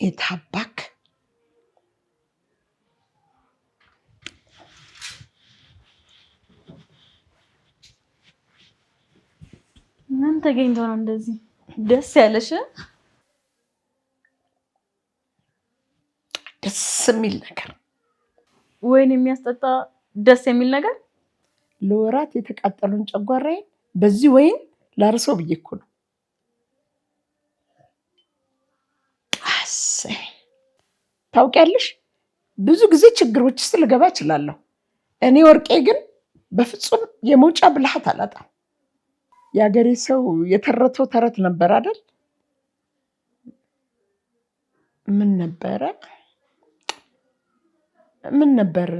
የታባክ ምን ተገኝቶ ነው እንደዚህ ደስ ያለሽ? ደስ የሚል ነገር ወይን የሚያስጠጣ ደስ የሚል ነገር ለወራት የተቃጠሉን ጨጓራዬን በዚህ ወይን ላርሰው ብዬ እኮ ነው። ታውቂያለሽ ብዙ ጊዜ ችግሮች ውስጥ ልገባ እችላለሁ። እኔ ወርቄ ግን በፍጹም የመውጫ ብልሃት አላጣም። የአገሬ ሰው የተረተው ተረት ነበር አይደል? ምን ነበር?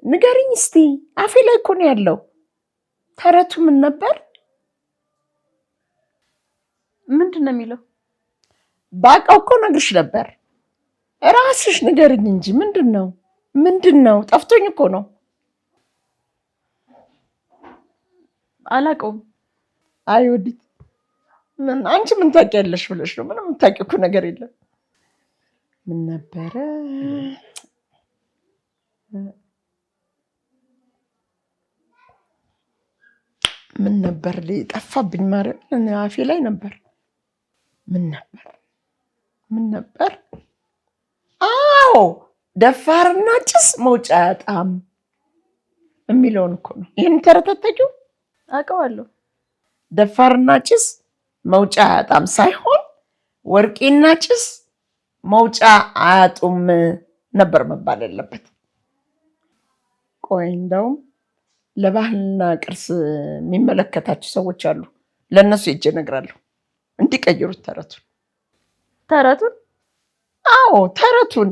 ንገሪኝ እስቲ፣ አፌ ላይ እኮ ነው ያለው። ተረቱ ምን ነበር? ምንድን ነው የሚለው? ባውቀው እኮ ነግርሽ ነበር። ራስሽ ንገሪኝ እንጂ ምንድን ነው? ጠፍቶኝ እኮ ነው። አላውቀውም። አይ ወዲት፣ ምን አንቺ ምን ታውቂያለሽ ብለሽ ነው? ምንም የምታውቂው እኮ ነገር የለም። ምን ነበረ? ምን ነበር? ጠፋብኝ። ማርያም አፌ ላይ ነበር። ምን ነበር? አዎ ደፋርና ጭስ መውጫ አያጣም የሚለውን እኮ ነው። ይህን ተረት አታውቂውም? አውቀዋለሁ። ደፋርና ጭስ መውጫ አያጣም ሳይሆን ወርቄና ጭስ መውጫ አያጡም ነበር መባል ያለበት። ቆይ እንደውም ለባህልና ቅርስ የሚመለከታቸው ሰዎች አሉ። ለእነሱ ሄጄ እነግራለሁ እንዲቀይሩት ተረቱን። አዎ ተረቱን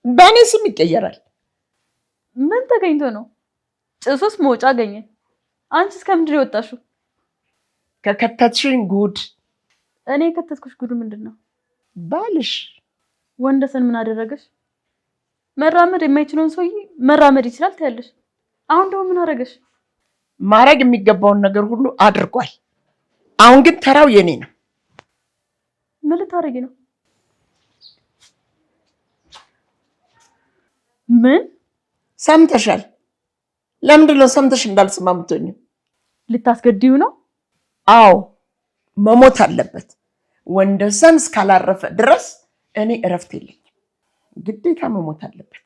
በእኔ ስም ይቀየራል። ምን ተገኝቶ ነው? ጭሱስ መውጫ አገኘ። አንቺስ ከምንድን ነው የወጣሽው? ከከተትሽኝ ጉድ። እኔ የከተትኩሽ ጉድ ምንድን ነው? ባልሽ ወንደሰን ምን አደረገሽ? መራመድ የማይችለውን ሰውዬ መራመድ ይችላል ትያለሽ። አሁን ደግሞ ምን አደረገሽ? ማድረግ የሚገባውን ነገር ሁሉ አድርጓል። አሁን ግን ተራው የኔ ነው። ምን ልታደርጊ ነው? ምን ሰምተሻል? ለምንድን ነው ሰምተሽ እንዳልሰማ የምትሆኚው? ልታስገድዩ ነው? አዎ መሞት አለበት። ወንደሰን እስካላረፈ ድረስ እኔ እረፍት የለኝም። ግዴታ መሞት አለበት።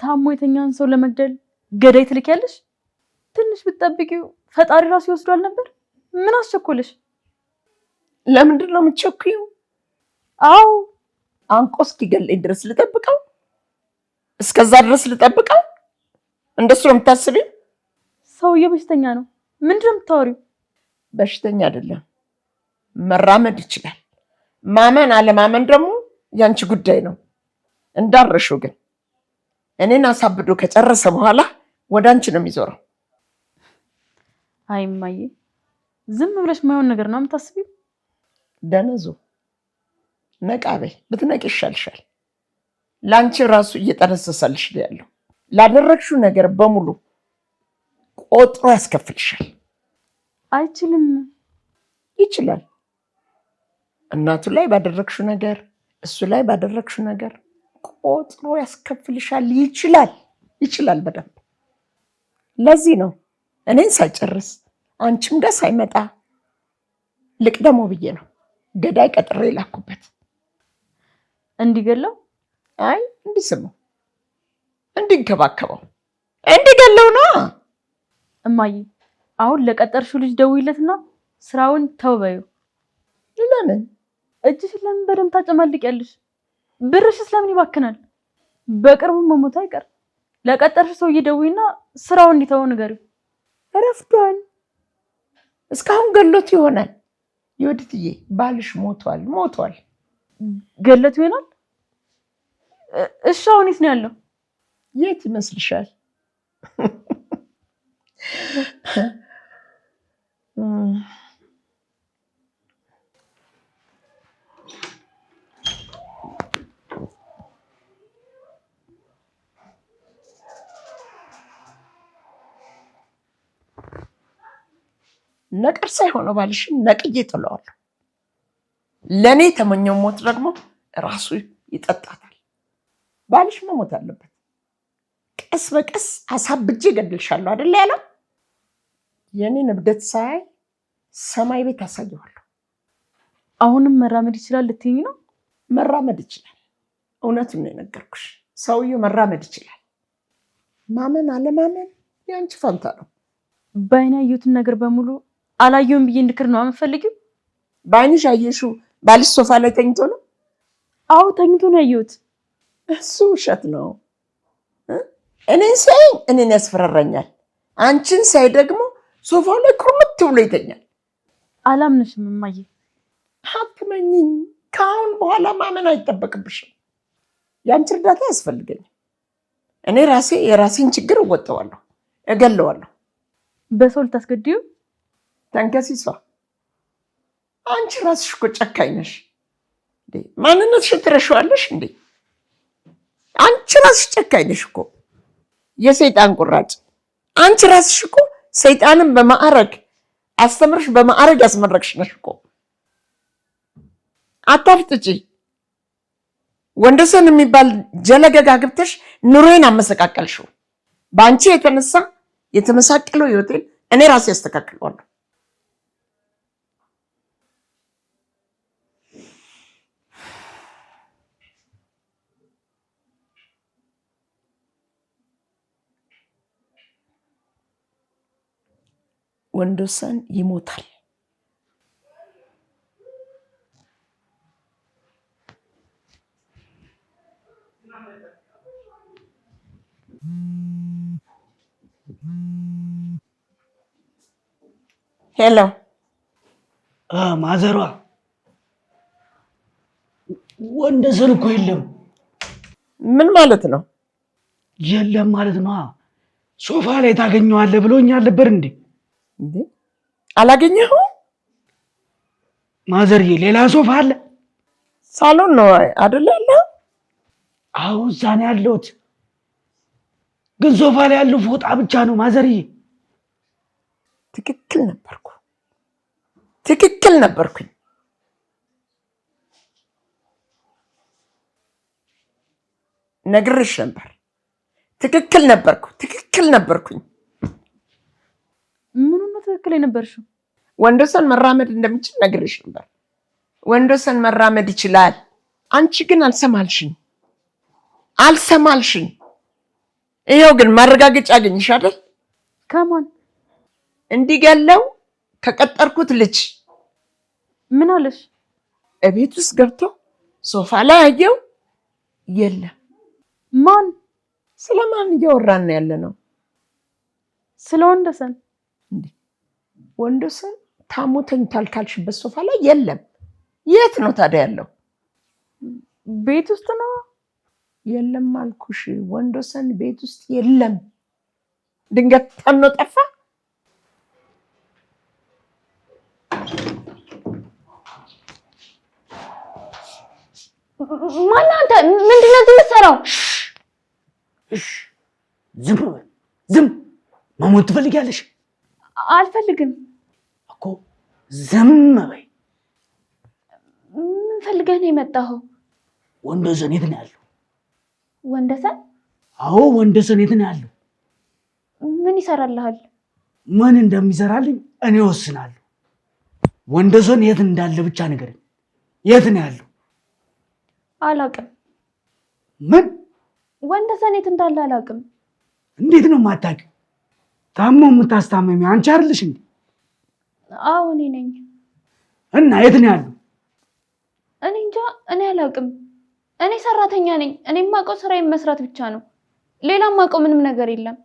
ታሞ የተኛን ሰው ለመግደል ገዳይ ትልኪያለሽ? ትንሽ ብትጠብቂው ፈጣሪ ራሱ ይወስዷል ነበር። ምን አስቸኮለሽ? ለምንድን ነው የምትቸኩይው? አዎ አንቆ እስኪገለኝ ድረስ ልጠብቀው? እስከዛ ድረስ ልጠብቀው? እንደሱ ነው የምታስቢው? ሰውዬው በሽተኛ ነው። ምንድን ነው የምታወሪው? በሽተኛ አይደለም፣ መራመድ ይችላል። ማመን አለማመን ደግሞ ያንቺ ጉዳይ ነው። እንዳረሽው ግን እኔን አሳብዶ ከጨረሰ በኋላ ወደ አንቺ ነው የሚዞረው። አይ እማዬ፣ ዝም ብለሽ ማይሆን ነገር ነው የምታስቢው። ደነዙ ነቃ በይ። ብትነቂ ይሻልሻል። ለአንቺ ራሱ እየጠነሰሰልሽ ነው ያለው። ላደረግሽው ነገር በሙሉ ቆጥሮ ያስከፍልሻል። አይችልም። ይችላል። እናቱ ላይ ባደረግሽው ነገር፣ እሱ ላይ ባደረግሽው ነገር ቆጥሮ ያስከፍልሻል። ይችላል በደንብ። ለዚህ ነው እኔን ሳይጨርስ አንቺም ጋር ሳይመጣ ልቅደሞ ብዬ ነው ገዳይ ቀጥሬ ላኩበት። እንዲገለው? አይ እንዲስመው፣ እንዲንከባከበው፣ እንዲገለው ነው። እማዬ አሁን ለቀጠርሽው ልጅ ደውይለትና ስራውን ተውበዩ። ለምን? እጅሽ ለምን በደንብ ታጨማልቂያለሽ? ብርሽስ ለምን ይባክናል? በቅርቡ መሞት አይቀር። ለቀጠርሽ ሰውዬ ደውይና ስራውን እንዲተው ንገሪው። ረፍዷል። እስካሁን ገሎት ይሆናል። ይወድትዬ ባልሽ ሞቷል። ገለቱ ይሆናል? እሺ አሁን የት ነው ያለው? የት ይመስልሻል? ነቀርሳ የሆነው ባልሽን ነቅዬ ጥለዋለሁ። ለኔ የተመኘው ሞት ደግሞ ራሱ ይጠጣታል። ባልሽ መሞት አለበት። ቀስ በቀስ አሳብጄ ገድልሻለሁ አይደል ያለው። የኔን እብደት ሳይ ሰማይ ቤት አሳየዋለሁ። አሁንም መራመድ ይችላል ልትይኝ ነው? መራመድ ይችላል። እውነቱን ነው የነገርኩሽ። ሰውዬው መራመድ ይችላል። ማመን አለማመን ያንቺ ፈንታ ነው። በአይኔ ያየሁትን ነገር በሙሉ አላየሁም ብዬ እንድክር ነው የምፈልጊው? በአይንሽ ያየሽው ባልሽ ሶፋ ላይ ተኝቶ ነው? አዎ ተኝቶ ነው ያየሁት። እሱ ውሸት ነው። እኔን ሳይ እኔን ያስፈራራኛል። አንቺን ሳይ ደግሞ ሶፋው ላይ ኩርምት ብሎ ይተኛል። አላምንሽም እማዬ። አትመኝኝ። ከአሁን በኋላ ማመን አይጠበቅብሽም። ያንቺ እርዳታ ያስፈልገኛል። እኔ ራሴ የራሴን ችግር እወጣዋለሁ፣ እገለዋለሁ። በሰው ልታስገድዩ? ተንከሲሷ አንቺ ራስሽ እኮ ጨካኝ ነሽ። ማንነትሽን ትረሺዋለሽ እንዴ? አንቺ ራስሽ ጨካኝ ነሽ እኮ፣ የሰይጣን ቁራጭ። አንቺ ራስሽ እኮ ሰይጣንን በማዕረግ አስተምርሽ በማዕረግ ያስመረቅሽ ነሽ እኮ። አታፍጥጪ። ወንደሰን የሚባል ጀለገጋ ግብተሽ ኑሮዬን አመሰቃቀልሽው። በአንቺ የተነሳ የተመሳቀለው ህይወቴን እኔ ራሴ ያስተካክለዋለሁ። ወንደሰን ይሞታል። ሄሎ ማዘሯ፣ ወንደሰን እኮ የለም። ምን ማለት ነው? የለም ማለት ነው። ሶፋ ላይ ታገኘዋለህ ብሎኛል ነበር እንዴ? አላገኘኸው? ማዘርዬ፣ ሌላ ሶፋ አለ? ሳሎን ነው አይደል ያለው? አዎ እዛ ነው ያለሁት። ግን ሶፋ ላይ ያለው ፎጣ ብቻ ነው ማዘርዬ። ትክክል ነበርኩኝ። ነግሬሽ ነበር። ትክክል ነበርኩኝ። ምኑን ነው ትክክል የነበርሽው? ወንደሰን መራመድ እንደሚችል ነግሬሽ ነበር። ወንደሰን መራመድ ይችላል። አንቺ ግን አልሰማልሽኝ። ይኸው ግን ማረጋገጫ አገኝሽ አይደል? ከማን? እንዲገለው ከቀጠርኩት ልጅ። ምን አለሽ? እቤት ውስጥ ገብቶ ሶፋ ላይ አየው። የለም። ማን? ስለማን እያወራን ያለ ነው? ስለ ወንደሰን። ወንደሰን ታሞ ተኝቷል ካልሽበት ሶፋ ላይ የለም። የት ነው ታዲያ ያለው? ቤት ውስጥ ነው። የለም አልኩሽ። ወንደሰን ቤት ውስጥ የለም። ድንገት ተኖ ጠፋ። ማን አንተ? ምንድነው የምትሰራው? ዝም። መሞት ትፈልጊያለሽ? አልፈልግም እኮ። ዝም በይ። ምን ፈልገህ ነው የመጣኸው? ወንደሰን የት ነው ያለው? ወንደሰን? አዎ ወንደሰን የት ነው ያለው? ምን ይሰራልሃል? ምን እንደሚሰራልኝ እኔ ወስናለሁ። ወንደሰን የት እንዳለ ብቻ ንገረኝ። የት ነው ያለው? አላውቅም። ምን? ወንደሰን የት እንዳለ አላውቅም። እንዴት ነው የማታውቂው? ታሞ የምታስታመሚው አንቺ አይደለሽ እንዴ? አዎ እኔ ነኝ። እና የት ነው ያለው? እኔ እንጃ፣ እኔ አላውቅም። እኔ ሰራተኛ ነኝ። እኔ የማውቀው ስራዬን መስራት ብቻ ነው። ሌላ የማውቀው ምንም ነገር የለም።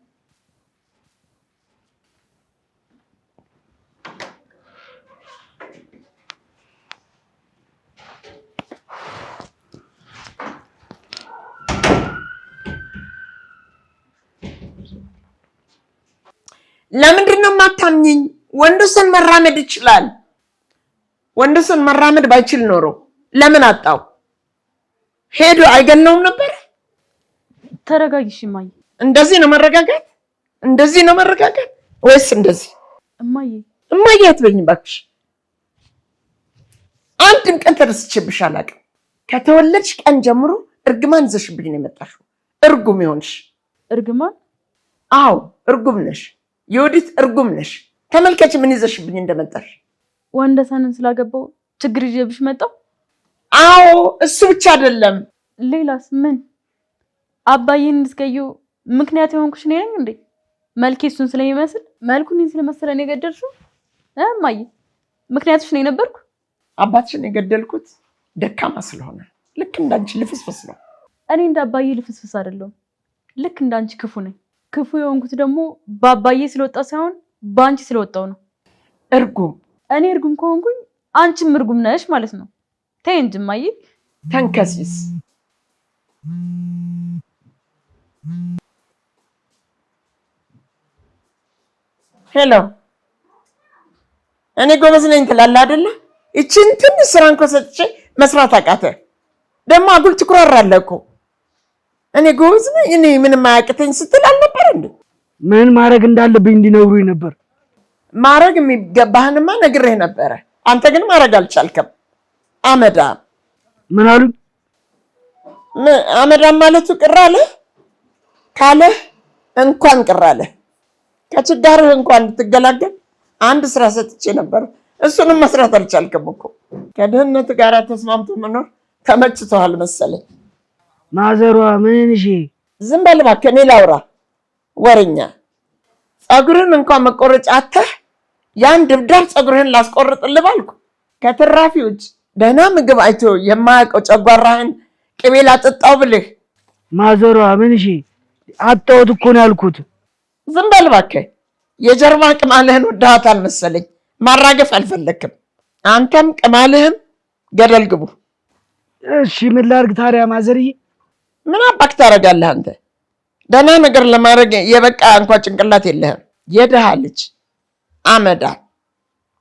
ለምንድን ነው የማታምኚኝ? ወንደሰን መራመድ ይችላል። ወንደሰን መራመድ ባይችል ኖሮ ለምን አጣው? ሄዶ አይገለውም ነበር? ተረጋጊሽ እማዬ። እንደዚህ ነው መረጋጋት? ወይስ እንደዚህ? እማዬ እማዬ አትበይኝ እባክሽ። አንድም ቀን ተደስቼብሽ አላውቅም። ከተወለድሽ ቀን ጀምሮ እርግማን ይዘሽብኝ ነው የመጣሽው። እርጉም ይሆንሽ። እርግማን? አዎ እርጉም ነሽ። የወዲት እርጉም ነሽ። ተመልከች ምን ይዘሽብኝ እንደመጣሽ። ወንደሰንን ስላገባው ችግር ይዤብሽ መጣው? አዎ እሱ ብቻ አይደለም። ሌላስ ምን? አባዬን እንድትገዪው ምክንያት የሆንኩሽ እኔ ነኝ እንዴ? መልኬ እሱን ስለሚመስል መልኩን ስለመሰለ ነው የገደልሽው? እማዬ ምክንያትሽ ነው የነበርኩ? አባትሽን የገደልኩት ደካማ ስለሆነ ልክ እንዳንቺ ልፍስፍስ ነው። እኔ እንደ አባዬ ልፍስፍስ አይደለሁም። ልክ እንዳንቺ ክፉ ነኝ። ክፉ የሆንኩት ደግሞ በአባዬ ስለወጣ ሳይሆን በአንቺ ስለወጣው ነው። እርጉም? እኔ እርጉም ከሆንኩኝ አንቺም እርጉም ነሽ ማለት ነው። ተይ እንጂ እማዬ። ተንከሲስ። ሄሎ፣ እኔ ጎበዝ ነኝ ትላለህ አይደለ? ይችን ትንሽ ስራ እንኳን ሰጥቼ መስራት አቃተ። ደግሞ አጉል ትኩራራለህ እኮ። እኔ ጎበዝ ነኝ፣ እኔ ምንም አያቅተኝ ስትል አልነበር እንዴ? ምን ማድረግ እንዳለብኝ እንዲነግሩኝ ነበር። ማድረግ የሚገባህንማ ነግሬህ ነበረ። አንተ ግን ማድረግ አልቻልክም። አመዳም። ምን አሉኝ? አመዳም ማለቱ ቅር አለህ ካለህ እንኳን ቅር አለህ። ከችጋርህ እንኳን እንድትገላገል አንድ ስራ ሰጥቼ ነበር። እሱንም መስራት አልቻልክም እኮ። ከድህነት ጋር ተስማምቶ መኖር ተመችቶሃል መሰለኝ። ማዘሯ ምን? እሺ ዝም በል እባክህ፣ እኔ ላውራ። ወሬኛ። ፀጉርህን እንኳን መቆረጫ አተህ ያን ድብዳብ ፀጉርህን ላስቆርጥልህ ባልኩ ከትራፊ ውጭ ደህና ምግብ አይቶ የማያውቀው ጨጓራህን ቅቤ ላጠጣው ብልህ። ማዘሯ ምን? እሺ አጣሁት እኮ ነው ያልኩት። ዝም በል እባክህ። የጀርባ ቅማልህን ወደሃታል መሰለኝ። ማራገፍ አልፈለክም። አንተም ቅማልህም ገደል ግቡ። እሺ ምን ላድርግ ታዲያ ማዘርዬ? ምን አባክ ታደርጋለህ አንተ? ደህና ነገር ለማድረግ የበቃ እንኳን ጭንቅላት የለህም። የድሃ ልጅ አመዳ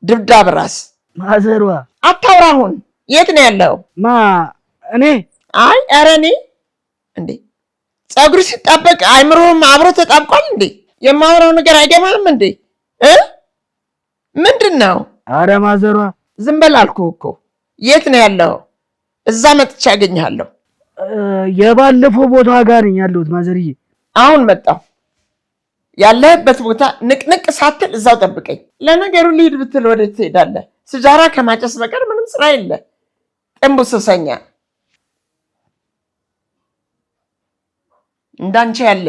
ድብዳብ ራስ። ማዘሯ አታውራ። አሁን የት ነው ያለው? እኔ? አይ ኧረ እኔ እንዴ ፀጉር ሲጣበቅ አይምሮህም አብሮ ተጣብቋል እንዴ? የማወራው ነገር አይገባም እንዴ? ምንድን ነው? አረ ማዘሯ ዝም በል አልኩህ እኮ። የት ነው ያለው? እዛ መጥቼ አገኘሃለሁ። የባለፈው ቦታ ጋር ነኝ ያለሁት ማዘርዬ። አሁን መጣሁ። ያለህበት ቦታ ንቅንቅ ሳትል እዛው ጠብቀኝ። ለነገሩ ልሂድ ብትል ወዴት ትሄዳለህ? ስጃራ ከማጨስ በቀር ምንም ስራ የለ። ጥንቡ ሱሰኛ እንዳንቺ ያለ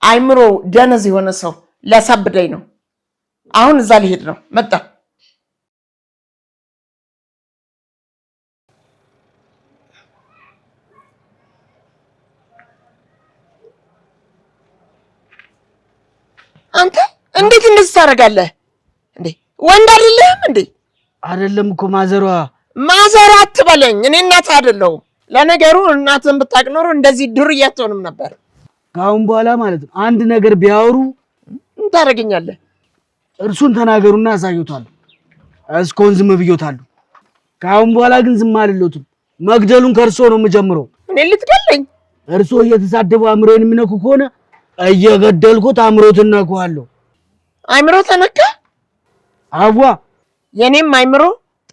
አይምሮ ደነዝ የሆነ ሰው ሊያሳብደኝ ነው። አሁን እዛ ልሄድ ነው። መጣ። አንተ እንዴት እንደዚህ ታደርጋለህ እንዴ? ወንድ አይደለህም እንዴ? አይደለም እኮ ማዘሯ። ማዘር አትበለኝ። እኔ እናትህ አይደለሁም። ለነገሩ እናትህን ብታውቅ ኖሮ እንደዚህ ዱርዬ አትሆንም ነበር። ከአሁን በኋላ ማለት ነው አንድ ነገር ቢያወሩ ምን ታደርገኛለህ? እርሱን ተናገሩና አሳዩታለሁ። እስኮን ዝም ብዮታለሁ። ከአሁን በኋላ ግን ዝም አልሎትም። መግደሉን ከእርሶ ነው የምጀምረው። እኔ ልትገለኝ? እርሶ እየተሳደቡ አእምሮዬን የሚነኩ ከሆነ እየገደልኩት አእምሮትን ነካዋለሁ። አእምሮ ተነካ? አዋ የኔም አእምሮ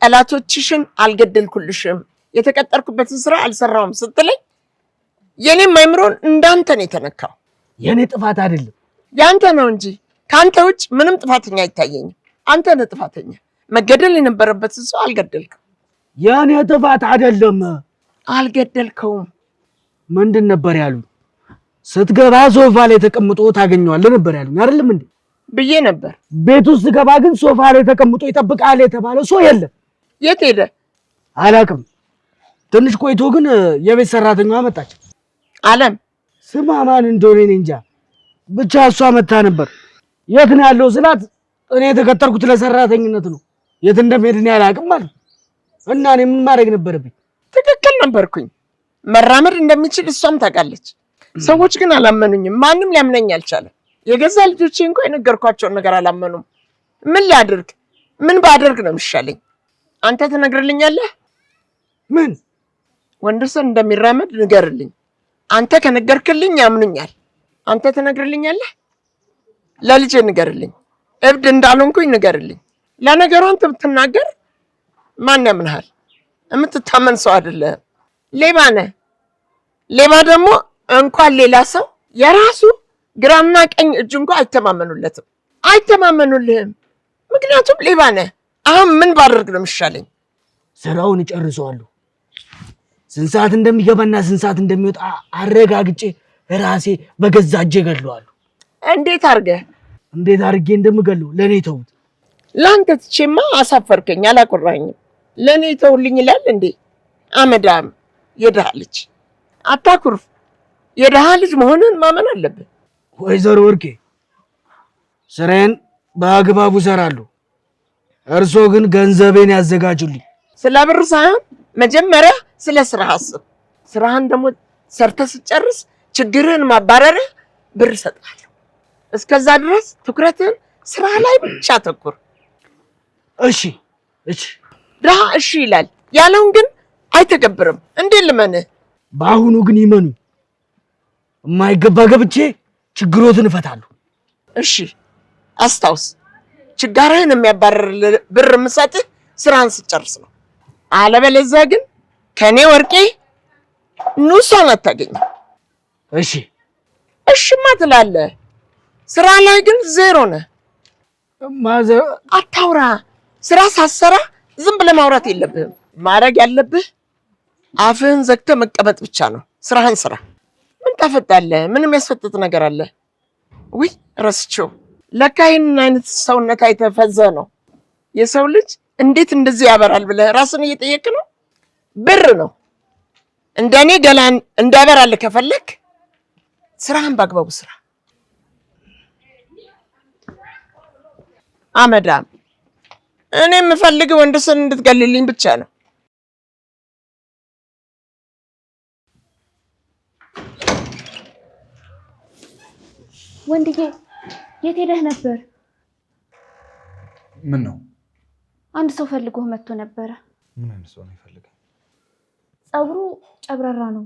ጠላቶችሽን አልገደልኩልሽም፣ የተቀጠርኩበትን ስራ አልሰራውም ስትለኝ የኔም አእምሮን እንዳንተ ነው የተነካው። የኔ ጥፋት አይደለም ያንተ ነው እንጂ ከአንተ ውጭ ምንም ጥፋተኛ አይታየኝም። አንተ ነህ ጥፋተኛ። መገደል የነበረበትን ሰው አልገደልከው። የኔ ጥፋት አይደለም። አልገደልከውም። ምንድን ነበር ያሉኝ? ስትገባ ሶፋ ላይ ተቀምጦ ታገኘዋለህ ነበር ያሉኝ አይደለም እንዴ? ብዬ ነበር። ቤት ውስጥ ገባ ግን ሶፋ ላይ ተቀምጦ ይጠብቃል የተባለው ሰው የለም። የት ሄደ? አላውቅም። ትንሽ ቆይቶ ግን የቤት ሰራተኛዋ መጣች። አለም ስማ ማን እንደሆነ እኔ እንጃ፣ ብቻ እሷ መታ ነበር። የት ነው ያለው ስላት እኔ የተቀጠርኩት ለሰራተኝነት ነው፣ የት እንደምሄድ እኔ አላውቅም አለ። እና እኔ ምን ማድረግ ነበረብኝ? ትክክል ነበርኩኝ። መራመድ እንደሚችል እሷም ታውቃለች። ሰዎች ግን አላመኑኝም። ማንም ሊያምነኝ አልቻለም። የገዛ ልጆቼ እንኳን የነገርኳቸውን ነገር አላመኑም። ምን ላድርግ? ምን ባደርግ ነው የሚሻለኝ? አንተ ትነግርልኛለህ? ምን? ወንደሰን እንደሚራመድ ንገርልኝ። አንተ ከነገርክልኝ ያምኑኛል። አንተ ትነግርልኛለህ? ለልጄ ንገርልኝ። እብድ እንዳልሆንኩኝ ንገርልኝ። ለነገሩ አንተ ብትናገር ማን ያምንሃል? የምትታመን ሰው አይደለህም። ሌባ ነህ። ሌባ ደግሞ እንኳን ሌላ ሰው የራሱ ግራና ቀኝ እጅ እንኳን አይተማመኑልህም። ምክንያቱም ሌባ ነህ። አሁን ምን ባደርግ ነው የሚሻለኝ? ስራውን እጨርሰዋለሁ። ስንት ሰዓት እንደሚገባና ስንት ሰዓት እንደሚወጣ አረጋግጬ ራሴ በገዛ እጄ እገድለዋለሁ። እንዴት አድርጌ እንደምገለው ለእኔ ተውት። ለአንተ ትቼማ አሳፈርከኝ፣ አላቆራኝም። ለእኔ ተውልኝ ይላል እንዴ? አመዳም የድሃ ልጅ አታኩርፍ። የድሃ ልጅ መሆንን ማመን አለብን። ወይዘሮ ወርቄ ስራዬን በአግባቡ እሰራለሁ። እርሶ ግን ገንዘቤን ያዘጋጁልኝ። ስለ ብር ሳይሆን መጀመሪያ ስለ ስራህ አስብ። ስራህን ደግሞ ሰርተህ ስትጨርስ ችግርህን ማባረርህ ብር እሰጥሃለሁ። እስከዛ ድረስ ትኩረትን ስራ ላይ ብቻ አተኩር። እሺ። ድሃ እሺ ይላል፣ ያለውን ግን አይተገብርም። እንዴት ልመንህ? በአሁኑ ግን ይመኑ። የማይገባ ገብቼ ችግሮትን እፈታለሁ። እሺ አስታውስ፣ ችጋርህን የሚያባረር ብር የምሰጥህ ስራህን ስትጨርስ ነው። አለበለዚያ ግን ከኔ ወርቄ ኑሷን አታገኝም። እሺማ ትላለህ፣ ስራ ላይ ግን ዜሮ ነህ። አታውራ። ስራ ሳሰራ ዝም ብለህ ማውራት የለብህም። ማድረግ ያለብህ አፍህን ዘግተህ መቀመጥ ብቻ ነው። ስራህን ስራ። ምን ታፈጣለህ? ምንም ያስፈጥጥ ነገር አለ? ውይ ረስቼው። ለካ ይህንን አይነት ሰውነት አይተፈዘህ ነው። የሰው ልጅ እንዴት እንደዚህ ያበራል ብለህ ራስን እየጠየቅ ነው። ብር ነው። እንደኔ ገላን እንዳበራልህ ከፈለክ ስራህን በአግባቡ ስራ። አመዳም እኔ የምፈልገው ወንድስን እንድትገልልኝ ብቻ ነው። ወንድዬ የት ሄደህ ነበር? ምን ነው? አንድ ሰው ፈልጎህ መጥቶ ነበረ። ምን አይነት ሰው ነው የፈልገው? ጸጉሩ ጨብራራ ነው፣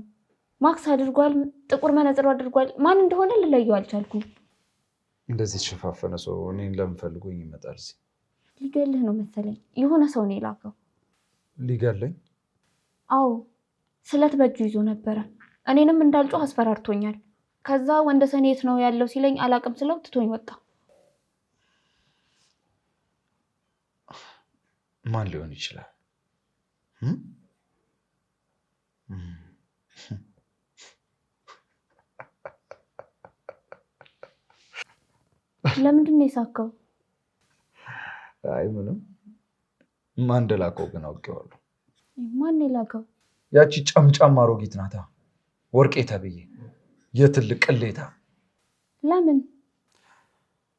ማክስ አድርጓል፣ ጥቁር መነጽር አድርጓል። ማን እንደሆነ ልለየው አልቻልኩም። እንደዚህ የተሸፋፈነ ሰው እኔን ለምን ፈልጎኝ ይመጣል? ሊገልህ ነው መሰለኝ። የሆነ ሰው ነው የላከው። ሊገለኝ? አዎ፣ ስለት በእጁ ይዞ ነበረ። እኔንም እንዳልጮህ አስፈራርቶኛል። ከዛ ወንደሰን የት ነው ያለው ሲለኝ አላቅም ስለው ትቶኝ ወጣ። ማን ሊሆን ይችላል? ለምንድን ነው የሳከው? አይ ምንም። ማን እንደላከው ግን አውቄዋለሁ። ማን የላከው? ያቺ ጨምጫም አሮጊት ናታ፣ ወርቄ ተብዬ የትልቅ ቅሌታ። ለምን?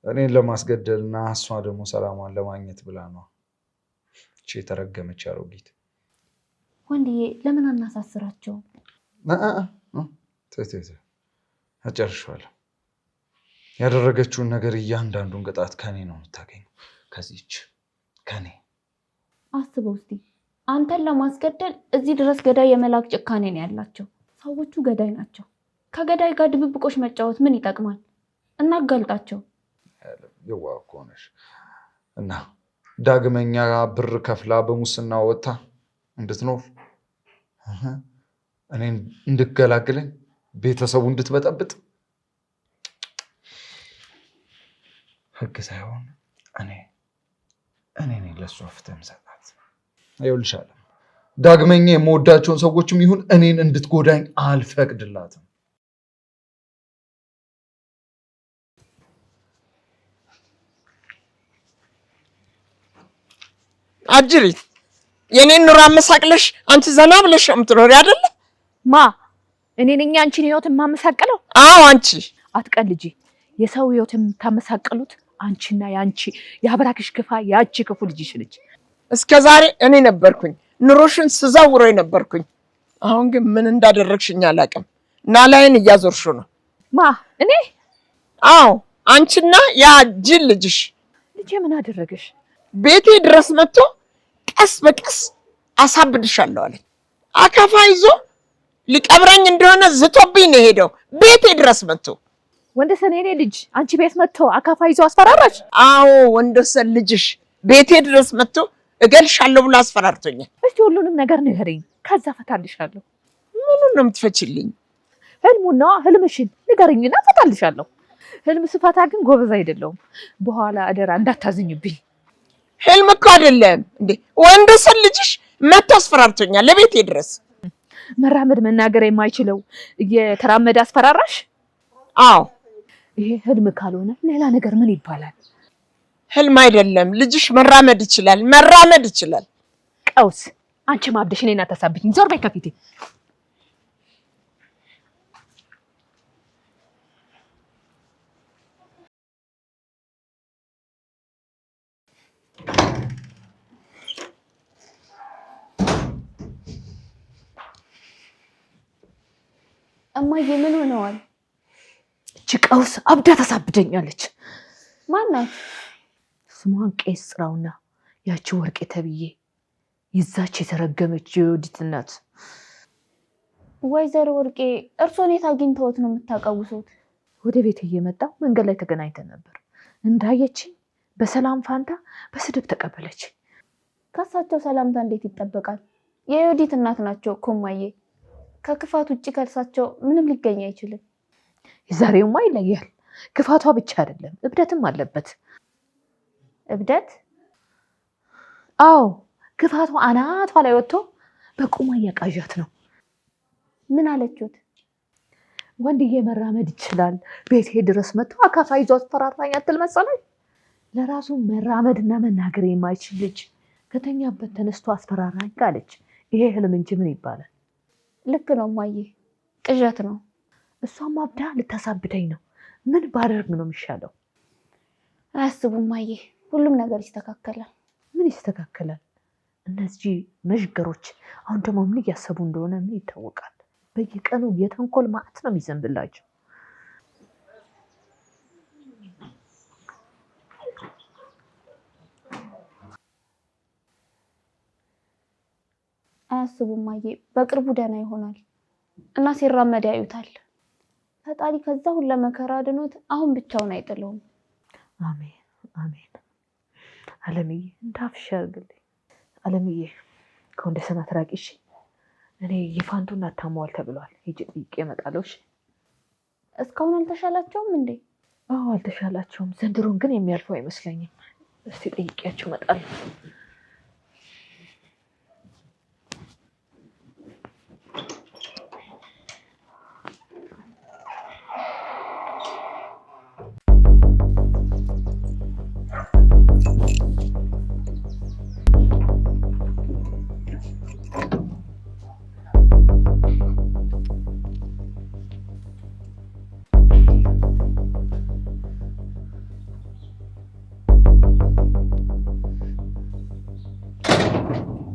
እኔን ለማስገደልና እሷ ደግሞ ሰላሟን ለማግኘት ብላ ነው። እቺ የተረገመች አሮጊት። ወንድዬ ለምን አናሳስራቸው? አጨርሻለሁ። ያደረገችውን ነገር እያንዳንዱን ቅጣት ከኔ ነው የምታገኘው። ከዚች ከኔ አስበው እስቲ። አንተን ለማስገደል እዚህ ድረስ ገዳይ የመላክ ጭካኔ ነው ያላቸው። ሰዎቹ ገዳይ ናቸው። ከገዳይ ጋር ድብብቆሽ መጫወት ምን ይጠቅማል? እናጋልጣቸው። የዋህ እኮ ነሽ። እና ዳግመኛ ብር ከፍላ በሙስና ወጥታ እንድትኖር እኔን እንድገላግለኝ ቤተሰቡ እንድትበጠብጥ ህግ ሳይሆን እኔ ነኝ ለእሷ ፍትህ የምሰጣት። ይኸውልሻለሁ ዳግመኛ የምወዳቸውን ሰዎችም ይሁን እኔን እንድትጎዳኝ አልፈቅድላትም። አጅሪት የኔን ኑሮ አመሳቅለሽ አንቺ ዘና ብለሽ የምትኖሪ አይደለ? እኔ ነኝ አንቺን ህይወት የማመሳቅለው? አዎ አንቺ። አትቀልጂ። የሰው ህይወት የምታመሳቅሉት አንቺና ያንቺ የአብራክሽ ክፋ ያቺ ክፉ ልጅሽ ነች። እስከዛሬ እኔ ነበርኩኝ ኑሮሽን ስዛውሮ የነበርኩኝ። አሁን ግን ምን እንዳደረግሽኝ አላውቅም። ናላይን እያዞርሽ ነው። እኔ? አዎ አንቺና ያ ጅል ልጅሽ። ልጄ ምን አደረገሽ? ቤቴ ድረስ መጥቶ ቀስ በቀስ አሳብድሻለሁ አለኝ። አካፋ ይዞ ሊቀብረኝ እንደሆነ ዝቶብኝ ነው ሄደው ቤቴ ድረስ መጥቶ። ወንደሰን የኔ ልጅ አንቺ ቤት መጥቶ አካፋ ይዞ አስፈራራሽ? አዎ ወንደሰን ልጅሽ ቤቴ ድረስ መጥቶ እገልሻለሁ ብሎ አስፈራርቶኛል። እስቲ ሁሉንም ነገር ንገሪኝ፣ ከዛ ፈታልሻለሁ። ምኑን ነው የምትፈችልኝ? ህልሙና ህልምሽን ንገሪኝና ፈታልሻለሁ። ህልም ስፈታ ግን ጎበዝ አይደለሁም። በኋላ አደራ እንዳታዝኝብኝ። ህልም እኮ አይደለም እንዴ ወንደሰን ልጅሽ መጥቶ አስፈራርቶኛል ለቤቴ ድረስ። መራመድ መናገር የማይችለው እየተራመደ አስፈራራሽ? አዎ። ይሄ ህልም ካልሆነ ሌላ ነገር ምን ይባላል? ህልም አይደለም፣ ልጅሽ መራመድ ይችላል። ቀውስ! አንቺ ማብደሽ እኔን አታሳብኝ። ዞር በይ ከፊቴ። እማዬ ምን ሆነዋል? እቺ ቀውስ አብዳ ታሳብደኛለች። ማናት? ስሟን ቄስ ጽራውና ያቺ ወርቄ ተብዬ ይዛች የተረገመች የዮዲት እናት። ወይዘሮ ወርቄ እርሶን የት አግኝተውት ነው የምታቀውሱት? ወደ ቤት እየመጣሁ መንገድ ላይ ተገናኝተን ነበር። እንዳየችኝ በሰላም ፋንታ በስድብ ተቀበለች። ከሳቸው ሰላምታ እንዴት ይጠበቃል? የዮዲት እናት ናቸው እኮ እማዬ። ከክፋት ውጭ ከእርሳቸው ምንም ሊገኝ አይችልም። የዛሬውማ ይለያል። ክፋቷ ብቻ አይደለም እብደትም አለበት። እብደት? አዎ፣ ክፋቷ አናቷ ላይ ወጥቶ በቁሟ እያቃዣት ነው። ምን አለችሁት? ወንድዬ መራመድ ይችላል፣ ቤቴ ድረስ መጥቶ አካፋ ይዞ አስፈራራኝ አትል መሰለኝ። ለራሱ መራመድና መናገር የማይችል ልጅ ከተኛበት ተነስቶ አስፈራራኝ ካለች ይሄ ህልም እንጂ ምን ይባላል? ልክ ነው እማዬ፣ ቅዠት ነው። እሷም አብዳ ልታሳብደኝ ነው። ምን ባደርግ ነው የሚሻለው? አያስቡ እማዬ፣ ሁሉም ነገር ይስተካከላል። ምን ይስተካከላል? እነዚህ መዥገሮች አሁን ደግሞ ምን እያሰቡ እንደሆነ ምን ይታወቃል? በየቀኑ የተንኮል ማዕት ነው የሚዘንብላቸው። አያስቡ እማዬ፣ በቅርቡ ደህና ይሆናል እና ሲራመድ ያዩታል። ፈጣሪ ከዛ ሁሉ መከራ አድኖት አሁን ብቻውን አይጥለውም። አሜን አሜን። አለምዬ እንዳፍሽ ያርግልኝ። አለምዬ ከወንደሰን አትራቂሽ። እኔ የፋንቱ እናት ታመዋል ተብሏል። ሂጅ ጠይቄ እመጣለሁ። እስካሁን አልተሻላቸውም እንዴ? አዎ አልተሻላቸውም። ዘንድሮን ግን የሚያልፈው አይመስለኝም። እስቲ ጠይቄያቸው እመጣለሁ።